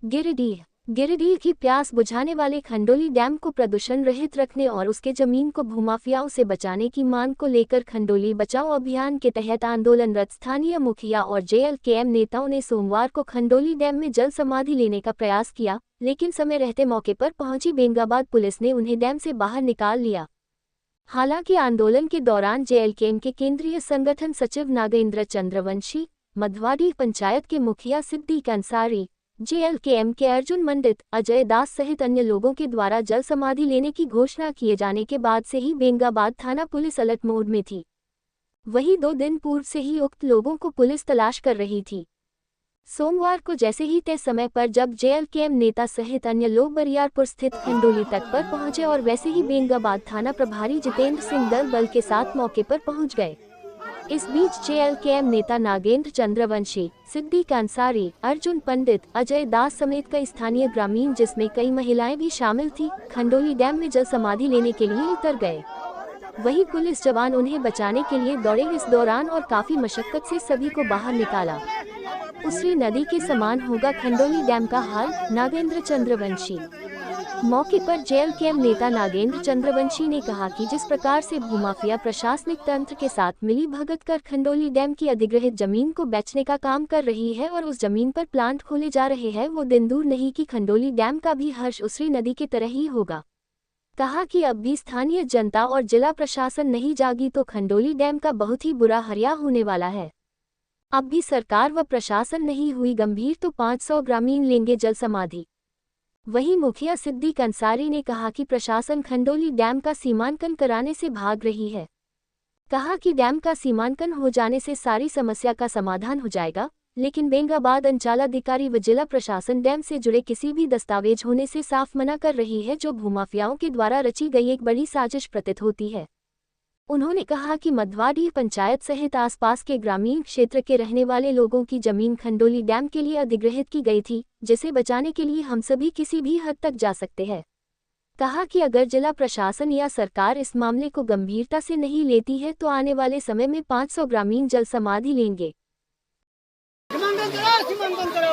गिरिडीह की प्यास बुझाने वाले खंडोली डैम को प्रदूषण रहित रखने और उसके जमीन को भूमाफियाओं से बचाने की मांग को लेकर खंडोली बचाओ अभियान के तहत आंदोलनरत स्थानीय मुखिया और जेएलकेएम नेताओं ने सोमवार को खंडोली डैम में जल समाधि लेने का प्रयास किया, लेकिन समय रहते मौके पर पहुंची बेंगाबाद पुलिस ने उन्हें डैम से बाहर निकाल लिया। हालांकि आंदोलन के दौरान जेएलकेएम के केंद्रीय संगठन सचिव नागेंद्र चंद्रवंशी, मधवाडीह पंचायत के मुखिया सिद्दीक अंसारी, जेएलकेएम के अर्जुन मंडित, अजय दास सहित अन्य लोगों के द्वारा जल समाधि लेने की घोषणा किए जाने के बाद से ही बेंगाबाद थाना पुलिस अलर्ट मोड में थी। वहीं 2 दिन पूर्व से ही उक्त लोगों को पुलिस तलाश कर रही थी। सोमवार को जैसे ही तय समय पर जब जेएलकेएम नेता सहित अन्य लोग बरियारपुर स्थित खंडोली तट पर पहुंचे और वैसे ही बेंगाबाद थाना प्रभारी जितेंद्र सिंह दल बल के साथ मौके पर पहुंच गए। इस बीच जेएलकेएम नेता नागेंद्र चंद्रवंशी, सिद्दीक अंसारी, अर्जुन पंडित, अजय दास समेत कई स्थानीय ग्रामीण जिसमें कई महिलाएं भी शामिल थी, खंडोली डैम में जल समाधि लेने के लिए उतर गए। वहीं पुलिस जवान उन्हें बचाने के लिए दौड़े। इस दौरान और काफी मशक्कत से सभी को बाहर निकाला। उसरी नदी के समान होगा खंडोली डैम का हाल, नागेंद्र चंद्रवंशी। मौके पर जेएलकेएम नेता नागेंद्र चंद्रवंशी ने कहा कि जिस प्रकार से भूमाफिया प्रशासनिक तंत्र के साथ मिली भगत कर खंडोली डैम की अधिग्रहित जमीन को बेचने का काम कर रही है और उस जमीन पर प्लांट खोले जा रहे हैं, वो दिन दूर नहीं कि खंडोली डैम का भी हर्ष उसरी नदी की तरह ही होगा। कहा कि अब भी स्थानीय जनता और जिला प्रशासन नहीं जागी तो खंडोली डैम का बहुत ही बुरा हर्या होने वाला है। अब भी सरकार व प्रशासन नहीं हुई गंभीर तो 500 ग्रामीण लेंगे जल समाधि। वहीं मुखिया सिद्दीक अंसारी ने कहा कि प्रशासन खंडोली डैम का सीमांकन कराने से भाग रही है। कहा कि डैम का सीमांकन हो जाने से सारी समस्या का समाधान हो जाएगा, लेकिन बेंगाबाद अंचलाधिकारी व जिला प्रशासन डैम से जुड़े किसी भी दस्तावेज होने से साफ मना कर रही है, जो भूमाफियाओं के द्वारा रची गई एक बड़ी साजिश प्रतीत होती है। उन्होंने कहा कि मधवाडीह पंचायत सहित आसपास के ग्रामीण क्षेत्र के रहने वाले लोगों की जमीन खंडोली डैम के लिए अधिग्रहित की गई थी, जिसे बचाने के लिए हम सभी किसी भी हद तक जा सकते हैं। कहा कि अगर जिला प्रशासन या सरकार इस मामले को गंभीरता से नहीं लेती है तो आने वाले समय में 500 ग्रामीण जल समाधि लेंगे।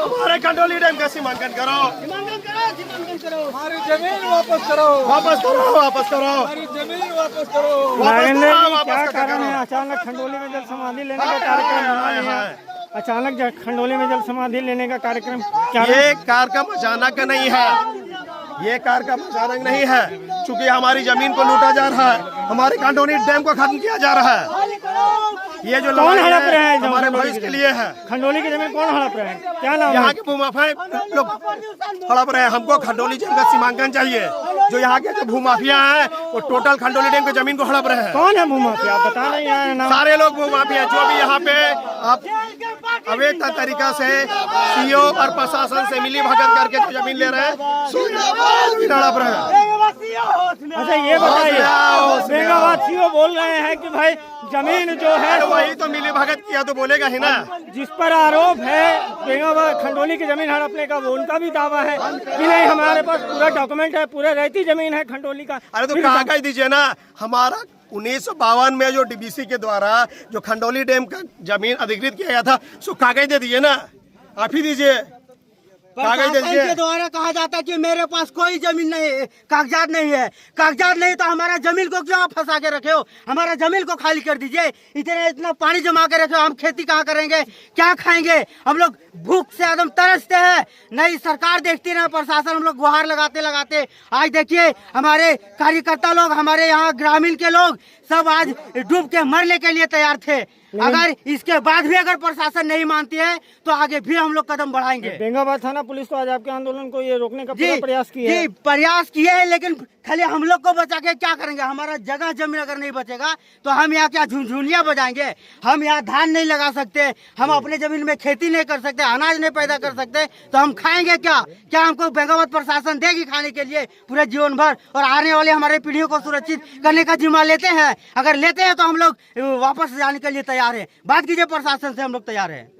हमारे खंडोली डैम का सीमांकन करो, हमारी जमीन वापस करो, हमारी जमीन वापस करो। क्या कारण है अचानक खंडोली में जल समाधि लेने का कार्यक्रम? अचानक खंडोली में जल समाधि लेने का कार्यक्रम क्या? ये कार्यक्रम अचानक नहीं है, ये कार्यक्रम अचानक नहीं है, चूँकि हमारी जमीन को लूटा जा रहा है, हमारे खंडोली डैम को खत्म किया जा रहा है। ये जो कौन हड़प रहे हैं हमारे भविष्य के लिए है। खंडोली की जमीन कौन हड़प रहे हैं? क्या नाम? यहाँ के भूमाफिया लोग हड़प रहे हैं। हमको खंडोली डैम का सीमांकन चाहिए। जो यहाँ के जो भूमाफिया हैं वो टोटल खंडोली डैम की जमीन को हड़प रहे हैं। कौन है भूमाफिया? बता रहे हैं सारे लोग भूमाफिया जो भी यहाँ पे आप अवैध तरीका से सीओ और प्रशासन से मिली भगत करके जो जमीन ले रहे हैं, हड़प रहे हैं। अच्छा ये बताइए, बेंगाबाद सीओ बोल रहे हैं कि भाई जमीन जो है वही तो मिली भगत किया तो बोलेगा ही ना। जिस पर आरोप है बेंगाबाद खंडोली की जमीन हड़पने का, वो उनका भी दावा है कि नहीं हमारे पास पूरा डॉक्यूमेंट है, पूरा रहती जमीन है खंडोली का। अरे तो कागज दीजिए ना। हमारा 1952 में जो डीबीसी के द्वारा जो खंडोली डैम का जमीन अधिकृत किया गया था, सो कागज दे दीजिए ना, आप ही दीजिए कागज दे दीजिए। के द्वारा कहा जाता है कि मेरे पास कोई जमीन नहीं है, कागजात नहीं है। कागजात नहीं तो हमारा जमीन को क्यों आप फंसा के रखे हो? हमारा जमीन को खाली कर दीजिए। इतना पानी जमा के रखे हो, हम खेती कहाँ करेंगे, क्या खाएंगे? हम लोग भूख से एकदम तरसते हैं। नहीं सरकार देखती ना प्रशासन। हम लोग गुहार लगाते लगाते आज देखिए हमारे कार्यकर्ता लोग, हमारे यहाँ ग्रामीण के लोग सब आज डूब के मरने के लिए तैयार थे। अगर इसके बाद भी अगर प्रशासन नहीं मानती है तो आगे भी हम लोग कदम बढ़ाएंगे। बेंगाबाद थाना पुलिस तो आज आपके आंदोलन को ये रोकने का पूरा प्रयास किया है। प्रयास किए है, लेकिन खाली हम लोग को बचा के क्या करेंगे? हमारा जगह जमीन अगर नहीं बचेगा तो हम यहाँ क्या झुनझुनियाँ बजाएंगे? हम यहाँ धान नहीं लगा सकते, हम अपने जमीन में खेती नहीं कर सकते, अनाज नहीं पैदा कर सकते, तो हम खाएंगे क्या? क्या हमको बेंगाबाद प्रशासन देगी खाने के लिए पूरे जीवन भर? और आने वाले हमारे पीढ़ियों को सुरक्षित करने का जिम्मा लेते हैं। अगर लेते हैं तो हम लोग वापस जाने के लिए तैयार है। बात कीजिए प्रशासन से, हम लोग तैयार है।